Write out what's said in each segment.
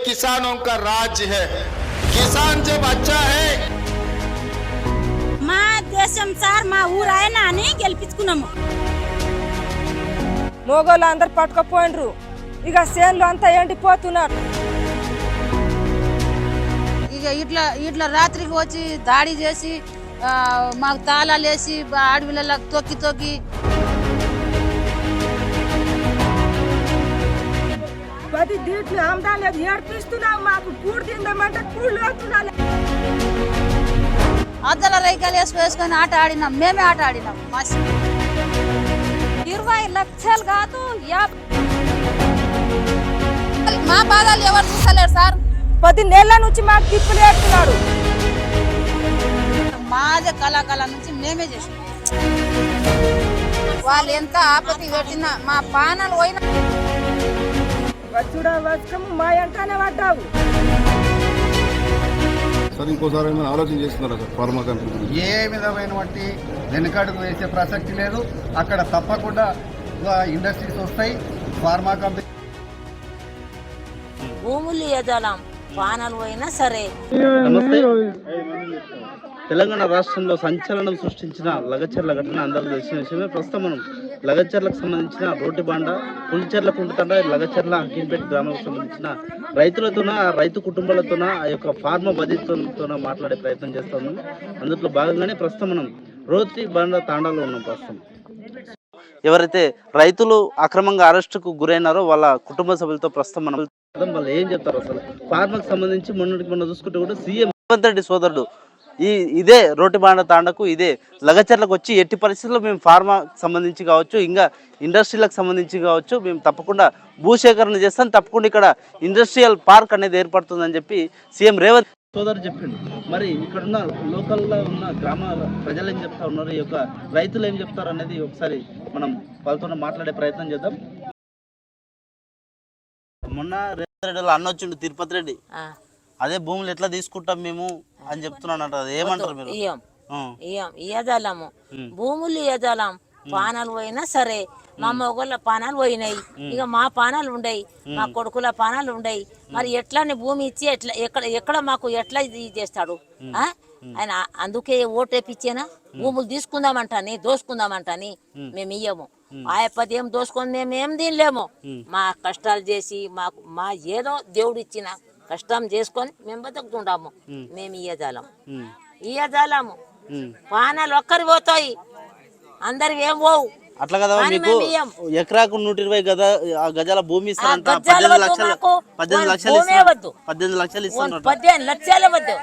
किसानों का राज्य है। किसान जब अच्छा है మా దేశం సార్ మా ఊరు ఆయన అని గెలిపించుకున్నాము. మోగోళ్ళు అందరు పట్టుకపోయినరు, ఇక చేనులు అంతా ఎండిపోతున్నారు. ఇక ఇట్లా రాత్రికి వచ్చి దాడి చేసి మాకు తాళాలు వేసి అడవిలలో తొక్కి 10 దీట్లు అమ్మడాలేదు, ఏడిపిస్తున్నావు. మాకు కూడు తిందామంటే కూడు లేకున్నాను. అద్దల రైకాలు వేసుకొని ఆట ఆడినాం, మేమే ఆట ఆడినాం. 20 లక్షలు కాదు, మా బాధలు ఎవరు చూస్తలేరు సార్. 10 నెలల నుంచి మాకు తిప్పులు ఏడుతున్నాడు. మాదే కళాకాల నుంచి మేమే చేసాం. వాళ్ళు ఎంత ఆపత్తి పెట్టినా మా పానాలు పోయినా వచ్చుడా వచ్చకము మా ఎంటనే పడ్డావు. సార్ ఇంకోసారి ఆలోచన చేస్తున్నారా సార్ ఫార్మా కంపెనీ? ఏ విధమైనటువంటి వెనుకడుగు వేసే ప్రసక్తి లేదు. అక్కడ తప్పకుండా ఇండస్ట్రీస్ వస్తాయి. ఫార్మా కంపెనీ భూములు ఎదలం పానాలు పోయినా సరే. నమస్తే. తెలంగాణ రాష్ట్రంలో సంచలనం సృష్టించిన లగచర్ల ఘటన అందరూ తెలిసిన విషయమే. ప్రస్తుతం మనం లగచర్లకు సంబంధించిన రోడ్డు బాండ, పులిచెర్ల కుంటుతండ, లగచర్ల అంకింపేట గ్రామాలకు సంబంధించిన రైతులతోన, రైతు కుటుంబాలతోన, ఆ యొక్క ఫార్మా బాధితులతోన మాట్లాడే ప్రయత్నం చేస్తున్నాం. అందులో భాగంగానే ప్రస్తుతం మనం రోడ్డు బాండ తాండాలో ఉన్నాం. ప్రస్తుతం ఎవరైతే రైతులు అక్రమంగా అరెస్టుకు గురైనారో వాళ్ళ కుటుంబ సభ్యులతో ప్రస్తుతం మనం వాళ్ళు ఏం చెప్తారు. అసలు ఫార్మాకు సంబంధించి మొన్న చూసుకుంటే కూడా సీఎం రేవంత్ రెడ్డి సోదరుడు ఇదే రోటిబాండ తాండకు, ఇదే లగచర్లకు వచ్చి ఎట్టి పరిస్థితుల్లో మేము ఫార్మాకు సంబంధించి కావచ్చు, ఇంకా ఇండస్ట్రీలకు సంబంధించి కావచ్చు, మేము తప్పకుండా భూసేకరణ చేస్తాం, తప్పకుండా ఇక్కడ ఇండస్ట్రియల్ పార్క్ అనేది ఏర్పడుతుందని చెప్పి సీఎం రేవంత్ సోదరు చెప్పిండు. మరి ఇక్కడున్న లోకల్లో ఉన్న గ్రామ ప్రజలు ఏం చెప్తా ఉన్నారు, ఈ యొక్క రైతులు ఏం చెప్తారు అనేది ఒకసారి మనం వాళ్ళతో మాట్లాడే ప్రయత్నం చేద్దాం. మొన్న రేవంత్ రెడ్డి అన్న వచ్చిండు, తిరుపతి రెడ్డి, అదే భూములు ఎట్లా తీసుకుంటాం మేము అని చెప్తున్నాను. ఏమంటారు మీరు? ఇయ్యజాలము భూములు ఇయ్యజాలం, పానాలు పోయినా సరే. మా మొగోళ్ళ పానాలు పోయినాయి, ఇక మా పానాలు ఉండయి, మా కొడుకుల పానాలు ఉండయి. మరి ఎట్లానే భూమి ఇచ్చి ఎక్కడ మాకు ఎట్లా ఇది చేస్తాడు ఆయన? అందుకే ఓటేపిచ్చేనా భూములు తీసుకుందామంటాని, దోసుకుందామంటాని మేము ఇయ్యము. ఆయప్పది ఏం దోసుకొని మేమేం తినలేము. మా కష్టాలు చేసి మా ఏదో దేవుడు ఇచ్చిన కష్టం చేసుకొని మేము బతుకుతుంటాము. మేము ఇయ్యజాలము పానాలు ఒక్కరి పోతాయి, అందరి ఏం పోవు. అట్లా కదా, మీకు ఎకరాకు 120 గజాల భూమి ఇస్తారంట. 18 లక్షలు ఇస్తారు. 18 లక్షలు ఇస్తున్నారు. 18 లక్షలే వద్దు,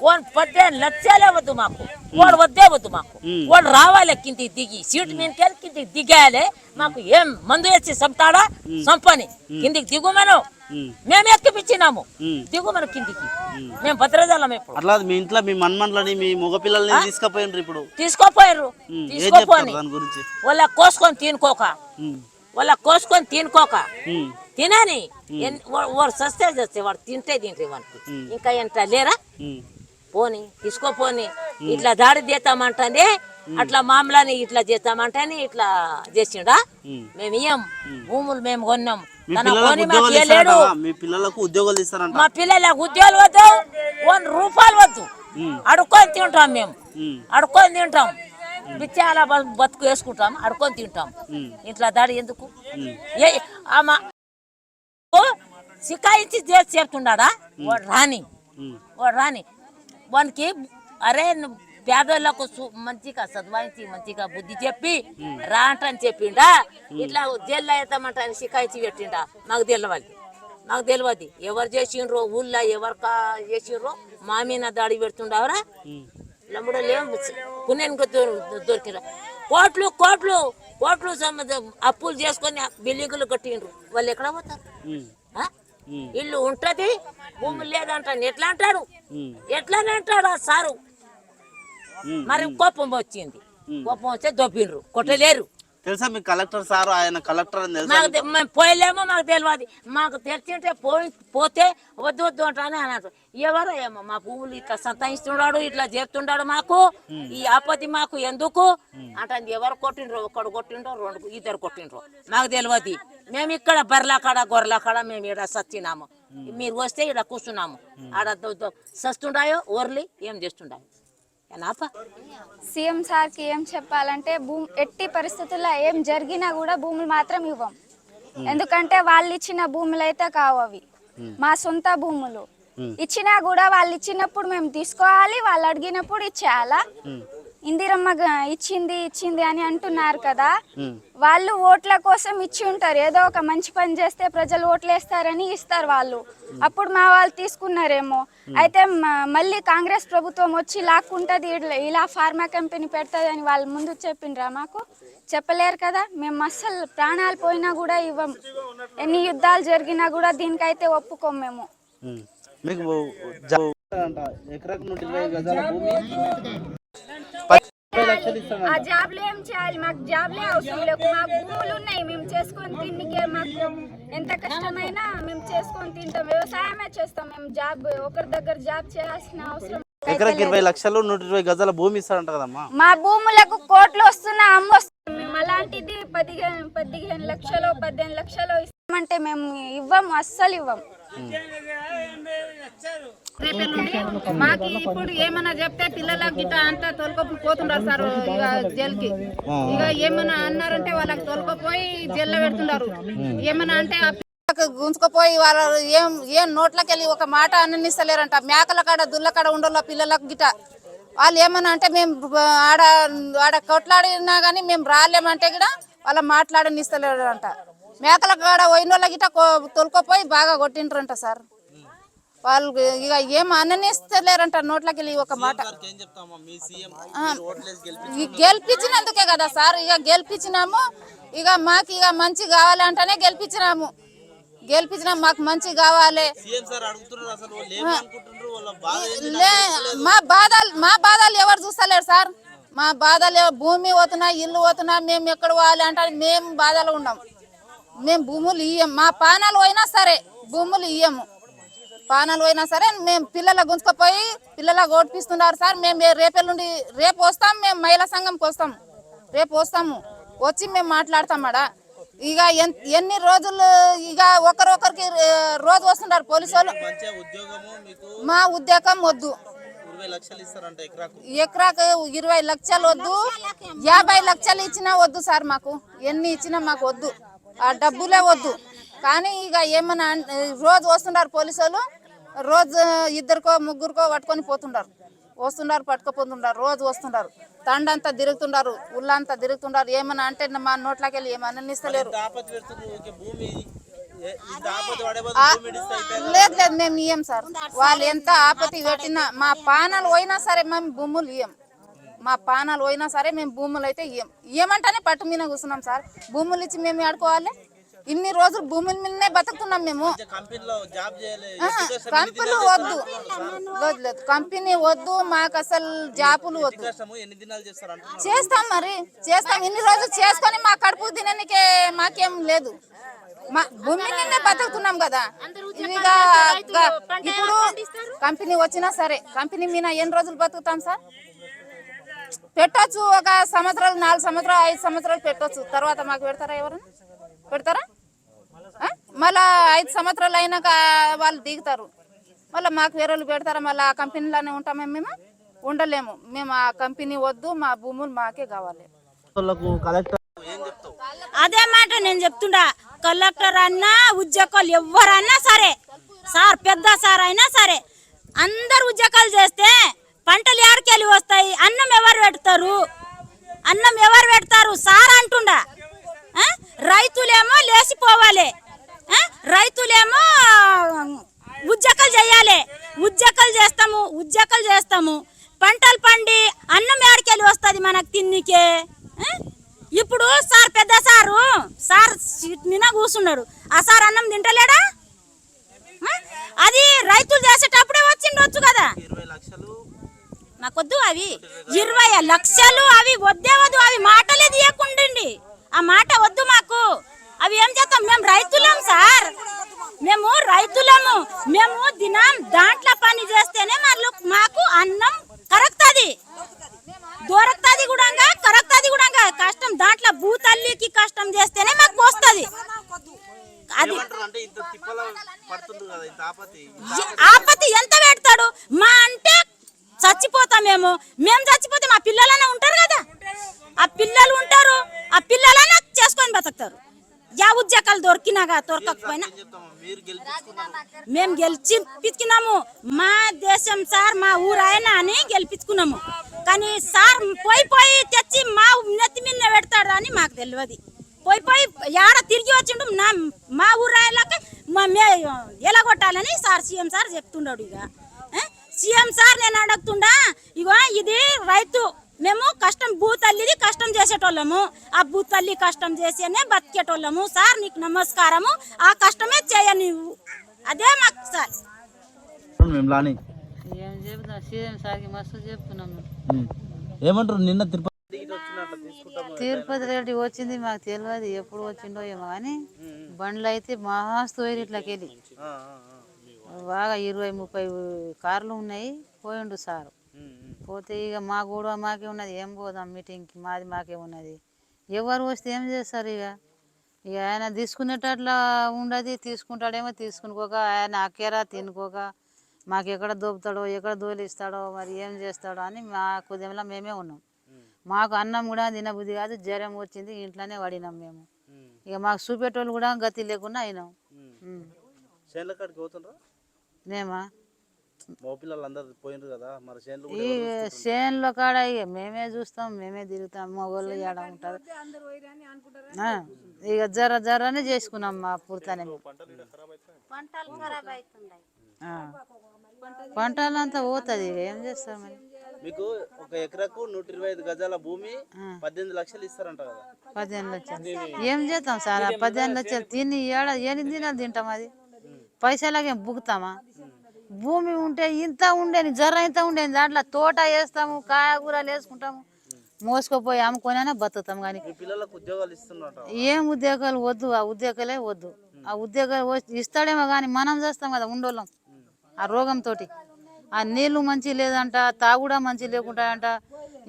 18 లక్షలే వద్దు మాకు. వాడు వద్దే వద్దు మాకు. వాడు రావాలి కిందికి దిగి, సీటు మీదకి కిందికి దిగాలి. మాకు ఏం మందు వేసి చంపుతాడా? చంపని కిందికి దిగుమను మేము ఎక్కిపించినాము, దిగుమను కిందికి. మేము భద్రజాలం ఎప్పుడు అట్లా మీ ఇంట్లో మీ మన్మన్లని, మీ మగ పిల్లల్ని తీసుకుపోయినారు. ఇప్పుడు తీసుకోపోయారు. వాళ్ళ కోసుకొని తినుకోక తినని వాడు సస్తే చేస్తే వాడు తింటే వాడికి ఇంకా ఎంత లేరా? పోని తీసుకోపోని. ఇట్లా దాడి చేస్తామంటే అట్లా మామూలని ఇట్లా చేస్తామంటే ఇట్లా చేసిండా? మేము ఇయ్యం. భూములు మేము కొన్నాం. మీ పిల్లలకు ఉద్యోగాలు ఇస్తారంట. మా పిల్లలకు ఉద్యోగాలు వద్దు, 1 రూపాయలు వద్దు. అడుక్కొని తింటాం మేము, అడుక్కొని తింటాం. బిచ్చాల బతుకు వేసుకుంటాం, అడుక్కొని తింటాం. ఇట్లా దాడి ఎందుకు? సికాయించి చేసి చెప్తున్నాడా? వాడు రాని వానికి అరే పేదోళ్ళకు మంచిగా చదవాయించి మంచిగా బుద్ధి చెప్పి రా అంటని చెప్పిండా? ఇట్లా జైల్లో వేద్దామంట అని సికాయించి పెట్టిండా? మాకు తెలియదు ఎవరు చేసిండ్రో, ఊళ్ళో ఎవరు చేసిండ్రో. మా మీద దాడి పెడుతుండవరా? నమ్ముడు లేవు, పుణ్యానికి దొరికిరా. కోట్లు అప్పులు చేసుకొని బిల్డింగులు కట్టిండ్రు. వాళ్ళు ఎక్కడ పోతారు? ఇల్లు ఉంటది, భూములు లేదంటాను. ఎట్లా అంటాడు? ఎట్లానే అంటాడు ఆ సారు. మరి కోపం వచ్చింది, కోపం వస్తే దొబ్బిండ్రు, కొట్టలేరు. తెలుసా మీకు కలెక్టర్ సార్ ఆయన కలెక్టర్ అని తెలుసా మాకు మేము పోయలేమో మాకు తెలియదు. మాకు తెలిసింటే పోతే వద్దు వద్దు అంటానే అన్నారు. ఎవరో ఏమో మా భూములు ఇట్లా సంతాయిస్తున్నాడు, ఇట్లా చేస్తున్నాడు, మాకు ఈ ఆపత్తి మాకు ఎందుకు అంటే ఎవరు కొట్టిండ్రో, ఒకడు కొట్టిండ్రో, ఇద్దరు కొట్టిండ్రో మాకు తెలియదు. మేము ఇక్కడ బర్ల కాడ గొర్రెల కాడ మేము ఇక్కడ సచ్చినాము. మీరు వస్తే ఇక్కడ కూర్చున్నాము. ఆడ సస్తుండాయో ఓర్లి ఏం చేస్తుండాయో. సీఎం సార్కి ఏం చెప్పాలంటే ఎట్టి పరిస్థితుల్లో ఏం జరిగినా కూడా భూములు మాత్రం ఇవ్వం. ఎందుకంటే వాళ్ళు ఇచ్చిన భూములు అయితే కావు, అవి మా సొంత భూములు. ఇచ్చినా కూడా వాళ్ళు ఇచ్చినప్పుడు మేము తీసుకోవాలి, వాళ్ళు అడిగినప్పుడు ఇచ్చేయాలా. ఇందిరమ్మ ఇచ్చింది అని అంటున్నారు కదా, వాళ్ళు ఓట్ల కోసం ఇచ్చి ఉంటారు. ఏదో ఒక మంచి పని చేస్తే ప్రజలు ఓట్లు వేస్తారని ఇస్తారు వాళ్ళు. అప్పుడు మా వాళ్ళు తీసుకున్నారేమో. అయితే మళ్ళీ కాంగ్రెస్ ప్రభుత్వం వచ్చి లాక్కుంటది, ఇలా ఫార్మా కంపెనీ పెడతాది అని వాళ్ళు ముందు చెప్పిండ్రా? మాకు చెప్పలేరు కదా. మేము అస్సలు ప్రాణాలు పోయినా కూడా ఇవ్వం. ఎన్ని యుద్ధాలు జరిగినా కూడా దీనికైతే ఒప్పుకోం మేము. మీకు ఎకరాకు 120 గజాల భూమి ఆ జాబ్లు ఏం చేయాలి? మాకు జాబ్లే అవసరం లేదు. మాకు భూములు ఉన్నాయి, మేము చేసుకొని తిండికే. మాకు ఎంత కష్టమైనా మేము చేసుకొని తింటాం, వ్యవసాయమే చేస్తాం. మేము జాబ్ ఒకరి దగ్గర జాబ్ చేయాల్సిన అవసరం. ఎకరాకి 20 లక్షలు 120 గజాల భూమి ఇస్తారంట కదమ్మా. మా భూములకు కోట్లు వస్తున్నా అమ్మొస్తుంది. మేము అలాంటిది 15 లక్షలు 18 లక్షలు ఇస్తామంటే మేము ఇవ్వము, అస్సలు ఇవ్వం. మాకు ఇప్పుడు ఏమన్నా చెప్తే పిల్లలకి గిట్ట అంతా తోలుకొని పోతుండారు సార్ ఇక జైలుకి. ఇక ఏమన్నా అన్నారంటే వాళ్ళకి తోలుకపోయి జైల్లో పెడుతున్నారు. ఏమన్నా అంటే గుంజుకుపోయి వాళ్ళు ఏం నోట్లకి వెళ్ళి ఒక మాట అన్ననిస్తలేరంట. మేకల కాడ దుల్ల కాడ ఉండోళ్ళ పిల్లలకు గిట వాళ్ళు ఏమన్నా అంటే మేము ఆడ కొట్లాడినా కానీ మేము రాలేమంటే కూడా వాళ్ళ మాట్లాడనిస్తలేరంట. మేకల కాడ పోయిన వాళ్ళ గిట తొలుకపోయి బాగా కొట్టిండ్రంట సార్. వాళ్ళు ఇక ఏం అననిస్తలేరంట నోట్లకి వెళ్ళి ఒక మాట. గెలిపించినందుకే కదా సార్, ఇక గెలిపించినాము. ఇక మాకు ఇక మంచి కావాలంటేనే గెలిపించినాము. మాకు మంచి కావాలి. మా బాధలు ఎవరు చూస్తలేరు సార్. మా బాధలు భూమి పోతున్నా, ఇల్లు పోతున్నా, మేము ఎక్కడ పోవాలి అంటే మేము బాధలు ఉన్నాం. మేము భూములు ఇయ్యం. మా పానాలు పోయినా సరే భూములు ఇయ్యము. పానాలు పోయినా సరే మేము పిల్లల గుంజుకపోయి పిల్లల ఓడిపిస్తున్నారు సార్. మేము రేపు వస్తాం, మేము మహిళా సంఘంకి వస్తాం. రేపు వస్తాము, వచ్చి మేము మాట్లాడతాం. ఇక ఎన్ని రోజులు ఇక ఒకరికి రోజు వస్తున్నారు పోలీసు వాళ్ళు. మా ఉద్యోగం వద్దు, ఎకరాకు 20 లక్షలు వద్దు, 50 లక్షలు ఇచ్చినా వద్దు సార్. మాకు ఎన్ని ఇచ్చినా మాకు వద్దు, ఆ డబ్బులే వద్దు. కానీ ఇక ఏమన్నా రోజు వస్తున్నారు పోలీసు వాళ్ళు, రోజు 2కో 3కో పట్టుకొని పోతుండారు. వస్తున్నారు పట్టుకుపోతుండారు, రోజు వస్తున్నారు. తండంతా తిరుగుతుండారు, ఉళ్ళంతా తిరుగుతుండారు. ఏమన్నా అంటే మా నోట్లకి వెళ్ళి ఏమన్నా ఇస్తలేరు. లేదు మేము ఇయ్యం సార్. వాళ్ళు ఎంత ఆపత్తి పెట్టినా మా పానాలు పోయినా సరే మేము భూములు ఇయ్యం. మా పానాలు పోయినా సరే మేము భూములు అయితే ఇయ్యమంటేనే పట్టు మీద కూర్చున్నాం సార్. భూములు ఇచ్చి మేము ఆడుకోవాలి. ఇన్ని రోజులు భూముల మీదనే బతుకుతున్నాం మేము. కంపెనీలు వద్దు, లేదు కంపెనీ వద్దు, మాకు అసలు జాబులు వద్దు. చేస్తాం, మరి చేస్తాం. ఇన్ని రోజులు చేసుకొని మా కడుపు తిననికే మాకేం లేదు. మా భూమి మీదనే బతుకుతున్నాం కదా. ఇప్పుడు కంపెనీ వచ్చినా సరే కంపెనీ మీద ఎన్ని రోజులు బతుకుతాం సార్? పెట్టచ్చు, ఒక సంవత్సరాలు 4 సంవత్సరాలు 5 సంవత్సరాలు పెట్టచ్చు. తర్వాత మాకు పెడతారా? ఎవరైనా పెడతారా? మళ్ళా 5 సంవత్సరాలు అయినాక వాళ్ళు దిగుతారు. మళ్ళీ మాకు వేరే వాళ్ళు పెడతారా? మళ్ళీ ఆ కంపెనీలోనే ఉంటామే మేము? ఉండలేము. మేము ఆ కంపెనీ వద్దు, మా భూములు మాకే కావాలి. అదే మాట నేను చెప్తుండా. కలెక్టర్ అన్నా ఉద్యోగాలు ఎవరన్నా సరే సార్, పెద్ద సార్ అయినా సరే అందరు ఉద్యోగాలు చేస్తే పంటలు ఎవరికెళ్ళి వస్తాయి? అన్నం ఎవరు పెడతారు సార్ అంటుండా. రైతులేమో లేచిపోవాలి, రైతులేమో ఉద్యోగాలు చేయాలి. ఉద్యోగాలు చేస్తాము, పంటలు పండి అన్నం ఎవరికెళ్ళి వస్తుంది మనకు తిన్నికే? ఇప్పుడు సార్ పెద్ద సార్ మీద కూర్చున్నాడు. ఆ సార్ అన్నం తింటలేడా? అది రైతులు చేసేటప్పుడే వచ్చిండొచ్చు కదా. నాకొద్దు అవి 20 లక్షలు, అవి వద్దే వద్దు. అవి మాటలే తీయకుండండి, ఆ మాట వద్దు మాకు. అవి ఏం చేస్తాం, మేము రైతులం సార్, మేము రైతులము. మేము దినం దాంట్లో పని చేస్తేనే మాకు అన్నం కరెక్టది దొరకది కూడా కరెక్టది కూడా. కష్టం దాంట్లో భూతల్లికి కష్టం చేస్తేనే మాకు వస్తుంది. అది ఆపత్తి ఎంత పెడతాడు మా అంటే చచ్చిపోతాం. మేము చచ్చిపోతే మా పిల్లలన్నా ఉంటారు కదా, ఆ పిల్లలు ఉంటారు, ఆ పిల్లలన్నా చేసుకొని బతుకుతారు. యా ఉద్యోగాలు దొరకకపోయినా మేము గెలిచినాము. మా దేశం సార్, మా ఊరు ఆయన అని గెలిపించుకున్నాము. కానీ సార్ పోయి తెచ్చి మా నెత్తి మీద పెడతాడు అని మాకు తెలియదు. పోయి ఏడ తిరిగి వచ్చిండు మా ఊరు ఆయనకి ఎలాగొట్టాలని సార్ సీఎం సార్ చెప్తుండడు. ఇక సీఎం సార్ నేను అడుగుతుండా, ఇగో ఇది రైతు, మేము కష్టం భూతల్లిది కష్టం చేసేటోళ్ళము, ఆ భూతల్లి కష్టం చేసేనే బతికేటోళ్ళము. సార్ నీకు నమస్కారము, ఆ కష్టమే చేయ నువ్వు, అదే మాకు సార్. ఏం చెప్తున్నా సీఎం సార్కి మస్తు చెప్తున్నాము. ఏమంటారు? నిన్న తిరుపతి రెడ్డి వచ్చింది మాకు తెలియదు, ఎప్పుడు వచ్చిండో ఏమో కానీ బండ్లు అయితే మస్తు పోయి ఇట్లకి వెళ్ళి బాగా 20-30 కార్లు ఉన్నాయి. పోయిండు సారు. పోతే ఇక మా కూడా మాకే ఉన్నది, ఏం పోదాం మీటింగ్కి, మాది మాకే ఉన్నది. ఎవరు వస్తే ఏం చేస్తారు? ఇక ఆయన తీసుకునేటట్లా ఉండదు, తీసుకుంటాడేమో తీసుకునుకోక, ఆయన అక్కేరా తినుకోక, మాకు ఎక్కడ దోపుతాడో ఎక్కడ దోలిస్తాడో మరి ఏం చేస్తాడో అని మా కుదేంలో మేమే ఉన్నాం. మాకు అన్నం కూడా తినబుద్ధి కాదు, జ్వరం వచ్చింది, ఇంట్లోనే పడినాం మేము. ఇక మాకు చూపేటోళ్ళు కూడా గతి లేకుండా అయినాం. మేమా ఈ చేనులో కాడ ఇక మేమే చూస్తాం, మేమే తిరుగుతాం, మగోళ్ళు ఏడ ఉంటారు. ఇక జరనే చేసుకున్నాం మా పూర్తనే. పంటలంతా పోతుంది, ఇక ఏం చేస్తాం మరి. మీకు ఒక ఎకరకు 125 గజాల భూమి 18 లక్షలు ఇస్తారంట కదా? 18 లక్షలు ఏం చేస్తాం సార్? 18 లక్షలు తిని ఏడు దినాలు తింటాం, అది పైసలకేం బుగుతామా? భూమి ఉంటే ఇంత ఉండేది, ఇంత ఉండేది, దాంట్లో తోట వేస్తాము, కాయగూరలు వేసుకుంటాము, మోసుకుపోయి అమ్ముకొనైనా బతుకుతాం. కానీ ఏం ఉద్యోగాలు వద్దు, ఆ ఉద్యోగాలే వద్దు. ఆ ఉద్యోగాలు ఇస్తాడేమో కానీ మనం చేస్తాం కదా ఉండోళ్ళం ఆ రోగంతో. ఆ నీళ్లు మంచి లేదంట, తాగుడా మంచి లేకుంటాయంట,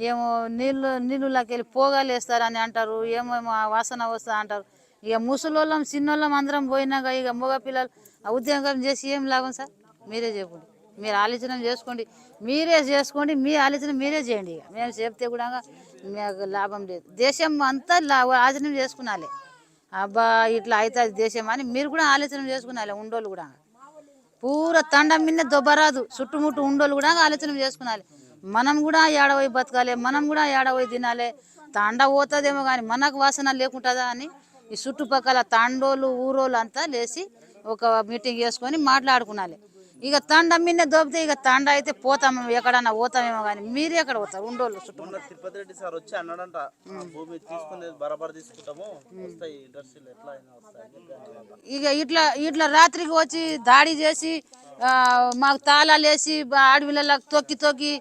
ఏమో నీళ్ళకి వెళ్ళి పోగాలు వేస్తారని అంటారు, ఏమేమో వాసన వస్తా అంటారు. ఇక ముసలోళ్ళం చిన్నోళ్ళం అందరం పోయినాక ఇక మగ పిల్లలు ఆ ఉద్యోగం చేసి ఏం లాభం సార్? మీరే చెప్పండి, మీరు ఆలోచన చేసుకోండి, మీ ఆలోచన మీరే చేయండి. ఇక మేము చెప్తే కూడా మీకు లాభం లేదు. దేశం అంతా ఆలోచన చేసుకున్నాలి, అబ్బా ఇట్లా అవుతుంది దేశం అని మీరు కూడా ఆలోచన చేసుకున్నాలి. ఉండోళ్ళు కూడా పూరా తండం మీద దొబ్బరాదు, చుట్టుముట్టు ఉండోళ్ళు కూడా ఆలోచన చేసుకున్నాలి. మనం కూడా ఏడవై బతకాలి, మనం కూడా ఏడవై తినాలి. తండ పోతుందేమో కానీ మనకు వాసన లేకుంటుందా అని ఈ చుట్టుపక్కల తండోళ్ళు ఊరోళ్ళు అంతా లేచి ఒక మీటింగ్ చేసుకొని మాట్లాడుకున్నాలి. ఇక తండ మీద దొబ్బితే ఇక తండ అయితే పోతాము, ఎక్కడన్నా పోతామేమో కానీ మీరు ఎక్కడ పోతారు ఉండోళ్ళు చుట్టూ. తిరుపతి రెడ్డి సార్ వచ్చి అన్నాడంట, భూమి తీసుకునేది బరాబర్ తీసుకుంటాము, ఇక ఇట్లా రాత్రికి వచ్చి దాడి చేసి మాకు తాళాలు వేసి అడవిలకు తొక్కి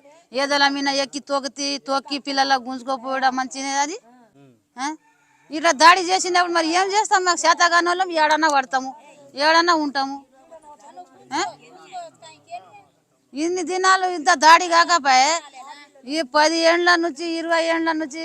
ఏదల మీద ఎక్కి తొక్కి పిల్లలకు గుంజుకోపోవడం మంచిదే అది. ఇట్లా దాడి చేసినప్పుడు మరి ఏం చేస్తాం? మాకు శాతగాని వాళ్ళం ఏడన్నా పడతాము, ఏడన్నా ఉంటాము. ఇన్ని దినాలు ఇంత దాడి కాకపోయే ఈ 10 ఏళ్ళ నుంచి 20 ఏళ్ళ నుంచి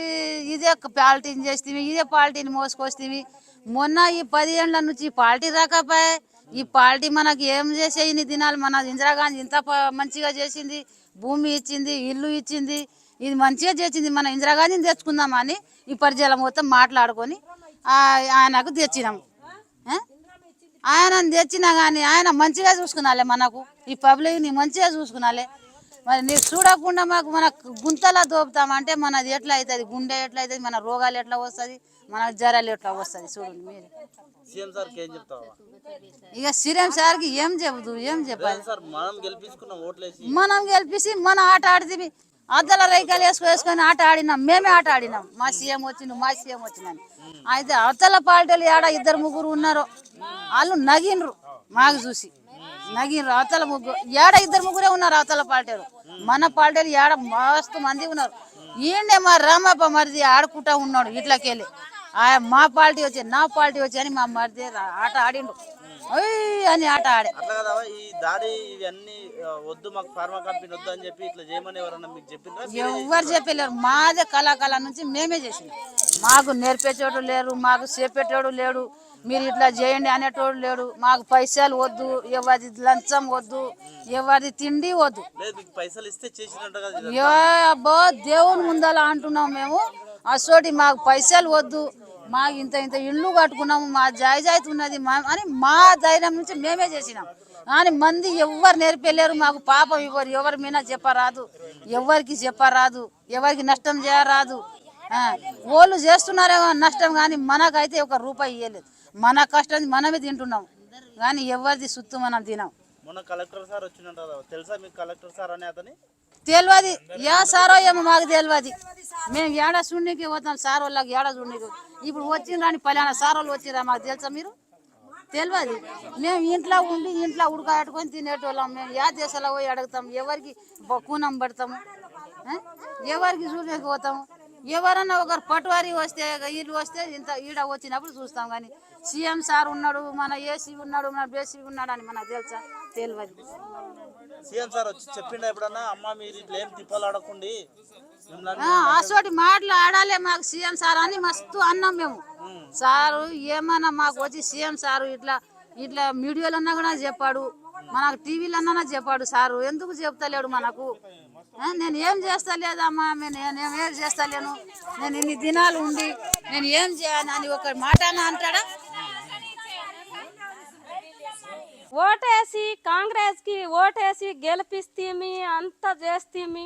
ఇదే పాలిటీని చేస్తేవి, ఇదే పాలిటీని మోసుకొస్తేవి. మొన్న ఈ 10 ఏళ్ళ నుంచి పార్టీ రాకపోయే, ఈ పార్టీ మనకి ఏం చేసే ఇన్ని దినాలు? మన ఇందిరాగాంధీ ఇంత మంచిగా చేసింది, భూమి ఇచ్చింది, ఇల్లు ఇచ్చింది, ఇది మంచిగా చేసింది. మన ఇందిరాగాంధీని తెచ్చుకుందామని ఈ పరిచయాల మొత్తం మాట్లాడుకొని ఆయనకు తెచ్చినాం. ఆయన తెచ్చినా కానీ ఆయన మంచిగా చూసుకున్నాలే, మనకు ఈ పబ్లిక్ని మంచిగా చూసుకున్నాలే. మరి నీకు చూడకుండా మన గుంతలా దోపుతామంటే మనది ఎట్లా అవుతుంది? గుండె ఎట్లా అవుతుంది? మన రోగాలు ఎట్లా వస్తుంది? మన జ్వరాలు ఎట్లా వస్తుంది? చూడండి మీరు. ఇక సీఎం సార్కి ఏం చెప్పాలి? మనం గెలిపించి మన ఆట ఆడితే అద్దల రైకాలు వేసుకొని ఆట ఆడినాం, మేమే ఆట ఆడినాం. మా సీఎం వచ్చిందని అయితే అవతల పార్టీలు ఏడ 2-3 ఉన్నారు, వాళ్ళు నగినరు, మాకు చూసి నగినరు. అవతల ముగ్గురు ఏడ 2-3 ఉన్నారు అవతల పార్టీలు. మన పార్టీలు ఏడ మస్తు మంది ఉన్నారు. ఈయనే మా రామప్ప మరిది ఆడుకుంటా ఉన్నాడు ఇట్లకెళ్ళి. మా పార్టీ వచ్చి నా పార్టీ వచ్చి అని మా మరిది ఆట ఆడిండు అని ఆట ఆడే. అట్లా కదా ఈ దాడి ఇవన్నీ వద్దు, మాకు ఫార్మా కంపెనీ వద్దు అని చెప్పి ఇట్లా చేయమని ఎవరన్నా మీకు చెప్పిండ్రా? ఎవరు చెప్పలేరు. మాదే కళాకాలం నుంచి మేమే చేసినాం. మాకు నేర్పేటోడు లేరు, మాకు చెప్పేటోడు లేడు, మీరు ఇట్లా చేయండి అనేటోడు లేడు. మాకు పైసలు వద్దు, ఎవరిది లంచం వద్దు, ఎవరిది తిండి వద్దు. పైసలు ఇస్తే చేసినట్టు కదా. అబ్బో దేవుని ముందలా అంటున్నాం మేము. అసోటి మాకు పైసలు వద్దు, మాకు ఇంత ఇంత ఇల్లు కట్టుకున్నాము, మా జాయిజాయితీ ఉన్నది అని మా ధైర్యం నుంచి మేమే చేసినాం. కానీ మంది ఎవరు నేర్పలేరు. మాకు పాపం ఎవరి మీద చెప్పరాదు, ఎవరికి చెప్పరాదు, ఎవరికి నష్టం చేయరాదు. వాళ్ళు చేస్తున్నారేమో నష్టం, కానీ మనకైతే ఒక రూపాయి ఇవ్వలేదు. మన కష్టం మనమే తింటున్నాం, కానీ ఎవరిది సుత్తు మనం తినాం. మొన్న కలెక్టర్ సార్ వచ్చినట్టు తెలుసా మీకు? కలెక్టర్ సార్ అనే అతని తెలియదు, ఏ సారో ఏమో మాకు తెలియదు. మేము ఏడా చూడడానికి పోతాం, సార్ వాళ్ళకి ఏడా చూడడానికి. ఇప్పుడు వచ్చిండ్రా అని పలానా సార్ వాళ్ళు వచ్చిరా మాకు తెలుసా? మీరు తెలియదు. మేము ఇంట్లో ఉండి ఇంట్లో ఉడకట్టుకొని తినేటోళ్ళం. మేము ఏ దేశాల్లో పోయి అడుగుతాం, ఎవరికి కూనం పడతాము, ఎవరికి చూడడానికి పోతాము. ఎవరన్నా ఒకరు పట్టువారి వస్తే వీళ్ళు వస్తే ఇంత ఈడ వచ్చినప్పుడు చూస్తాం. కానీ సీఎం సార్ ఉన్నాడు, మన ఏసీ ఉన్నాడు, మన బేసీ ఉన్నాడు అని మనకు తెలుసా? తెలియదు. సీఎం సార్ వచ్చి చెప్పిండ ఎప్పుడన్నా, అమ్మ మీరు ఇట్లా ఏం తిప్పలు ఆడకండి, అసోటి మాటలు ఆడాలి మాకు సీఎం సార్ అని మస్తు అన్నాం మేము. సారు ఏమన్నా మాకు వచ్చి సీఎం సారు ఇట్లా ఇట్లా మీడియాలో అన్నా కూడా చెప్పాడు, మనకు టీవీలో అన్నా చెప్పాడు. సారు ఎందుకు చెప్తలేడు మనకు? నేను ఏం చేస్తలేదమ్మా, నేనేం చేస్తలేను, నేను ఇన్ని దినాలు ఉండి నేను ఏం చేయాలి అని ఒక మాట అంటాడా? ఓటేసి కాంగ్రెస్ కి ఓటేసి గెలిపిస్తేమి అంతా చేస్తేమి,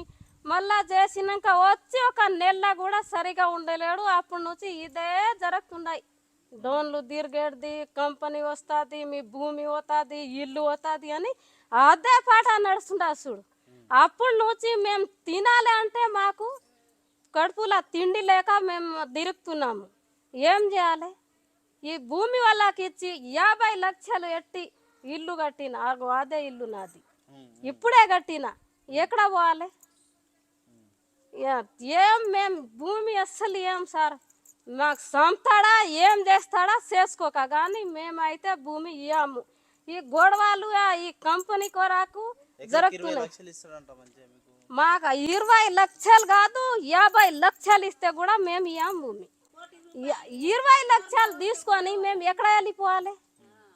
మళ్ళా చేసినాక వచ్చి ఒక నెల కూడా సరిగా ఉండలేడు. అప్పటి నుంచి ఇదే జరుగుతున్నాయి. డోన్లు తిరిగేది, కంపెనీ వస్తుంది, మీ భూమి పోతుంది, ఇల్లు పోతుంది అని అదే పాట నడుస్తుండే చూడు. అప్పటి నుంచి మేము తినాలి అంటే మాకు కడుపులో తిండి లేక మేము తిరుగుతున్నాము. ఏం చేయాలి? ఈ భూమి వాళ్ళకి ఇచ్చి 50 లక్షలు ఎట్టి ఇల్లు కట్టిన, అదే ఇల్లు నాది, ఇప్పుడే కట్టిన, ఎక్కడ పోవాలి? ఏం మేము భూమి అస్సలు ఏం సార్ మాకు సంతాడా ఏం చేస్తాడా చేసుకోక, కానీ మేమైతే భూమి ఇవ్వము. ఈ గొడవలు ఈ కంపెనీ కొరకు జరుగుతున్నాయి. మాకు 20 లక్షలు కాదు 50 లక్షలు ఇస్తే కూడా మేము ఇవ్వము భూమి. 20 లక్షలు తీసుకొని మేము ఎక్కడ వెళ్ళిపోవాలి?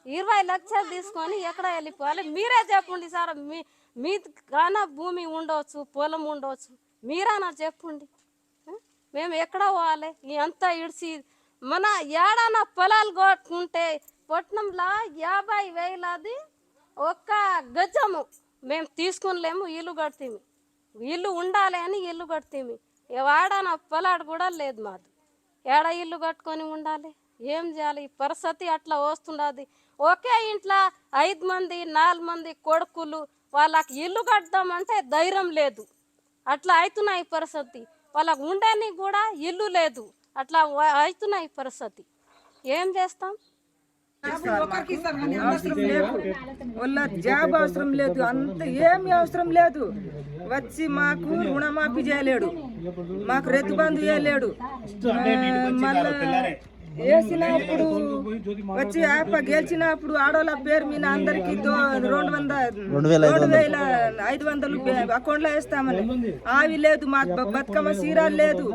20 లక్షలు తీసుకొని ఎక్కడ వెళ్ళిపోవాలి? మీరే చెప్పండి సార్. మీ కానా భూమి ఉండవచ్చు, పొలం ఉండవచ్చు, మీరైనా చెప్పండి. మేము ఎక్కడ పోవాలి? అంతా ఇడిచి మన ఏడన్నా పొలాలు కొట్టుకుంటే పట్నంలో 50,000 ఒక్క గజము మేము తీసుకునిలేము. ఇల్లు కడతాము, ఇల్లు ఉండాలి అని ఇల్లు కడతాము. ఏడానా పొలాడు కూడా లేదు మాది. ఏడ ఇల్లు కట్టుకొని ఉండాలి? ఏం చేయాలి? ఈ పరిస్థితి అట్లా వస్తుండదు. ఒకే ఇంట్లో 5 మంది 4 మంది కొడుకులు, వాళ్ళకి ఇల్లు కడదామంటే ధైర్యం లేదు. అట్లా అవుతున్నాయి పరిస్థితి. వాళ్ళకు ఉండడానికి కూడా ఇల్లు లేదు. అట్లా అవుతున్నాయి పరిస్థితి. ఏం చేస్తాం? ఒకరికి అవసరం లేదు, వాళ్ళ జాబ్ అవసరం లేదు, అంత ఏమి అవసరం లేదు. వచ్చి మాకు రుణమాఫీ చేయలేడు, మాకు రైతు బంధు చేయలేడు. మళ్ళీ వేసినప్పుడు వచ్చి గెలిచినప్పుడు ఆడోళ్ళ పేరు మీద అందరికి 2,500 అకౌంట్ లో వేస్తామని అవి లేదు. మాకు బతుకమ్మ సీరాలు లేదు,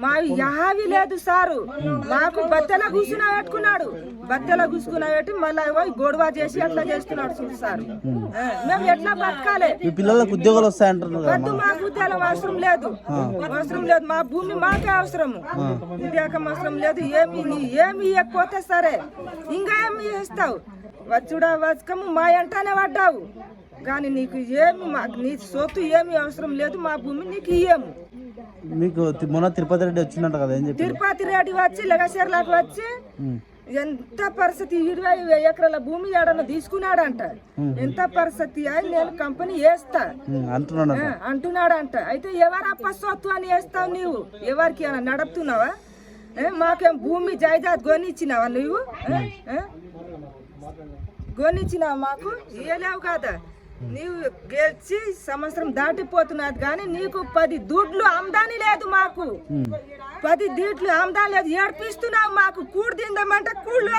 మావి యావి లేదు సారు. మాకు బత్తెల కూర్చున్నా పెట్టుకున్నాడు, బత్తెల కూర్చున్నా పెట్టి మళ్ళీ గొడవ చేసి అట్లా చేస్తున్నాడు చూడు సారు. మేము ఎట్లా బతకాలి? పిల్లలకు ఉద్యోగాలు వస్తాయంటారు. మాకు ఉద్యోగం అవసరం లేదు, అవసరం లేదు. మా భూమి మాకే అవసరము, ఉద్యోగం అవసరం లేదు. ఏమి ఇవ్వకపోతే సరే ఇంకా ఏమి ఇస్తావు? వచ్చుడా వచ్చకము మా ఎంటనే పడ్డావు, కానీ నీకు ఏమి నీ సొత్తు ఏమి అవసరం లేదు. మా భూమి నీకు ఇయ్యము. మీకు మొన్న తిరుపతి రెడ్డి వచ్చిందంట కదా? తిరుపతి రెడ్డి వచ్చి లగసేర్లకు వచ్చి ఎంత పరిస్థితి 20 ఎకరాల భూమి ఏడన్నా తీసుకున్నాడంట. ఎంత పరిస్థితి అని నేను కంపెనీ వేస్తా అంటున్నాడంట. అయితే ఎవరప్ప సొత్తు అని వేస్తావు నీవు? ఎవరికి నడుపుతున్నావా? మాకేం భూమి జాయిదాద్ కొనిచ్చినావా నువ్వు? కొనిచ్చినావా? మాకు ఇవ్వలేవు కదా. నీవు గెలిచి సంవత్సరం దాటిపోతున్నది కానీ నీకు 10 దుడ్లు ఆమ్దాని లేదు మాకు 10 దుడ్లు ఆమ్దాని లేదు ఏడిపిస్తున్నావు మాకు కూడు తిందామంటే కూడు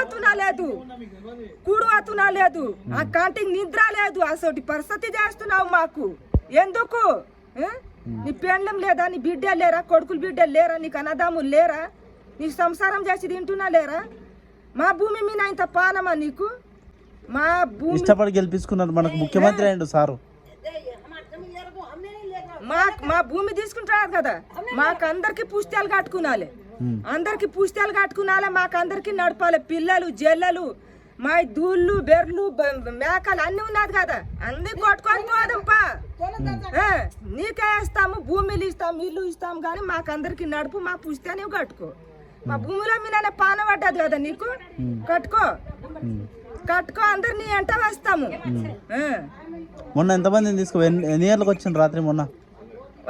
అతునా లేదు ఆ కంటికి నిద్ర లేదు అసలు పరిస్థితి చేస్తున్నావు మాకు ఎందుకు నీ పెండ్లం లేదా నీ బిడ్డలు లేరా కొడుకులు బిడ్డలు లేరా నీకు అన్నదమ్ములు లేరా నీ సంసారం చేసి తింటున్నా లేరా మా భూమి మీద ఇంత పానమా నీకు మా భూమి ఇష్టపడి గెలిపించుకున్నారు మనకు ముఖ్యమంత్రి అయ్యిండు సారు మా భూమి తీసుకుంటారు కదా మాకు అందరికి పుస్తకాలు కట్టుకునాలి మాకు అందరికి నడపాలి పిల్లలు జల్లలు మా దూళ్ళు బెర్లు మేకలు అన్ని ఉన్నది కదా అన్ని కొట్టుకొని పోదాంపా నీకే ఇస్తాము భూమిలు ఇస్తాము ఇల్లు ఇస్తాము కానీ మాకు అందరికి నడుపు మా పుస్తకాన్ని కట్టుకో మా భూమిలో మీద పాన పడ్డది కదా నీకు కట్టుకో అందరినీ ఎంట వేస్తాము మొన్న ఎంతమందిని తీసుకో ఎన్ని గంటలకు వచ్చింది రాత్రి మొన్న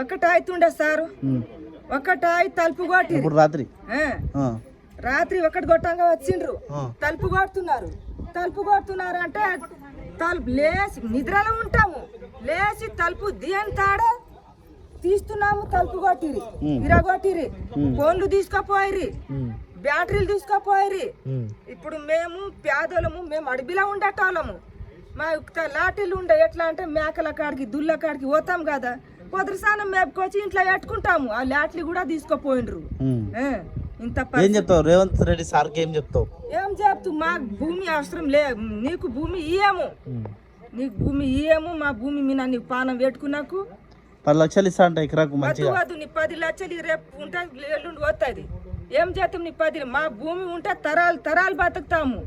ఒకటి అవుతుండే సారు ఒకటి తలుపు కొట్టి ఇప్పుడు రాత్రి ఒకటి కొట్టంగా వచ్చిండ్రు తలుపు కొడుతున్నారు అంటే తలుపు లేచి నిద్రలో ఉంటాము లేచి తలుపు దియంతాడే తీస్తున్నాము తలుపు కొట్టిరి ఇరగొట్టిరి ఫోన్లు తీసుకుపోయిరి బ్యాటరీలు తీసుకుపోయిరి ఇప్పుడు మేము పేదోళ్ళము మేము అడవిలో ఉండేటోళ్ళము మా లాఠీలు ఉండే ఎట్లా అంటే మేకల కాడికి దుళ్ళ కాడికి పోతాం కదా పొదరసానం మేపుకొచ్చి ఇంట్లో పెట్టుకుంటాము ఆ లాఠీలు కూడా తీసుకుపోయిండ్రు ఇంత ఏం చెప్తావు రేవంత్ రెడ్డి సార్కి ఏం చెప్తావు ఏం చెప్తూ మాకు భూమి అవసరం లే నీకు భూమి ఇయ్యము మా భూమి మీద నీకు పానం పెట్టుకున్నాకు 10 లక్షలు ఇస్తా అంట ఎకరాకు మంచిగా నీ 10 లక్షలు రేపు ఉంటే ఎల్లుండి పోతుంది ఏం చేస్తాం నీ 10 మా భూమి ఉంటే తరాలు బతుకుతాము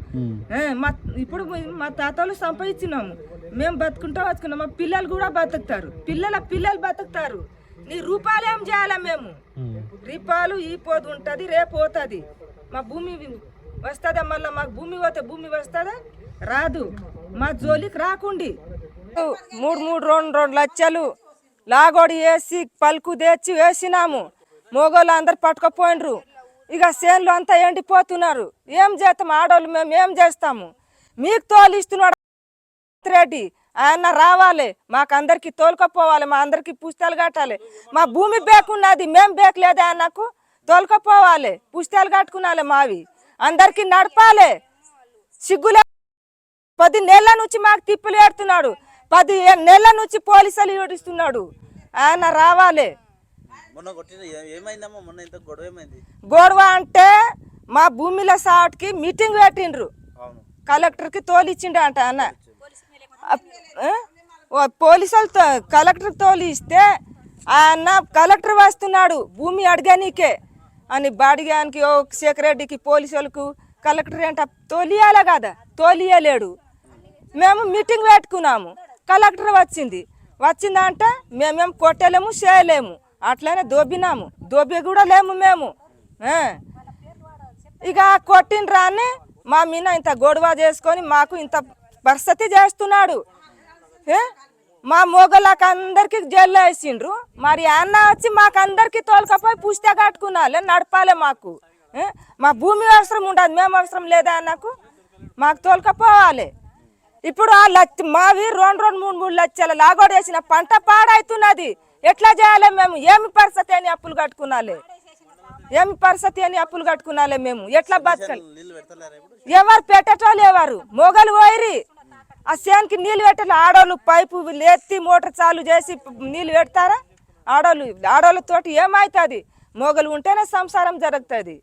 ఇప్పుడు మా తాతలు సంపాదించినాము మేము బతుకున్నాం మా పిల్లలు కూడా బతుకుతారు పిల్లలు బతుకుతారు నీ రూపాయలు ఏం చేయాలా మేము రూపాయలు ఈ పోదు ఉంటది రేపు పోతుంది మా భూమి వస్తుందా మళ్ళీ మాకు భూమి పోతే భూమి వస్తుందా రాదు మా జోలికి రాకుండి 2 లక్షలు లాగోడి వేసి పలుకు తెచ్చి వేసినాము మోగోళ్ళు అందరు పట్టుకపోయినరు ఇక చేనులు అంతా ఎండిపోతున్నారు ఏం చేస్తాం ఆడోళ్ళు మేము ఏం చేస్తాము మీకు తోలిస్తున్నాడు రెడ్డి ఆయన రావాలి మాకు అందరికి తోలుకపోవాలి మా అందరికి పుస్తకాలు కట్టాలి మా భూమి బేకున్నది మేము బేకలేదు ఆయనకు తోలుకపోవాలి పుస్తకాలు కట్టుకున్నాలి మావి అందరికి నడపాలి సిగ్గులే 10 నెలల నుంచి మాకు తిప్పులు ఏడుతున్నాడు 10 నెలల నుంచి పోలీసులు ఏడుస్తున్నాడు ఆయన రావాలి గొడవ అంటే మా భూమిల సాటుకి మీటింగ్ పెట్టిండ్రు కలెక్టర్కి తోలిచ్చిండు అంట అన్న పోలీసులతో కలెక్టర్ తోలిస్తే ఆయన కలెక్టర్ వస్తున్నాడు భూమి అడిగానికే అని బాడిగానికి సెక్రటరీకి పోలీసులకు కలెక్టర్ ఏంట తోలియాలే కదా తోలియలేడు మేము మీటింగ్ పెట్టుకున్నాము కలెక్టర్ వచ్చిందంటే మేమేం కొట్టలేము చేయలేము అట్లనే దోబి కూడా లేము మేము ఇక కొట్టిండ్రా అని మా మీద ఇంత గొడవ చేసుకొని మాకు ఇంత పరిస్థితి చేస్తున్నాడు మా మొగలకు అందరికి జైల్లో వేసిండ్రు మరి అన్న వచ్చి మాకు అందరికి తోలుకపోయి పుస్తక కట్టుకున్నాలే నడపాలి మాకు మా భూమి అవసరం ఉండదు మేము అవసరం లేదా అన్నకు మాకు తోలుకపోవాలి ఇప్పుడు మావి 2-3 లక్షల లాగోడు వేసిన పంట పాడవుతున్నది ఎట్లా చేయాలి మేము ఏమి పరిస్థితి అని అప్పులు కట్టుకున్నాలే మేము ఎట్లా బతకాలి ఎవరు పెట్టేటోళ్ళు ఎవరు మొగలు పోయిరి ఆ సేన్కి నీళ్ళు పెట్టాలి ఆడోళ్ళు పైపు ఎత్తి మోటార్ చాలు చేసి నీళ్ళు పెడతారా ఆడోళ్ళతోటి ఏమవుతుంది మొగలు ఉంటేనే సంసారం జరుగుతుంది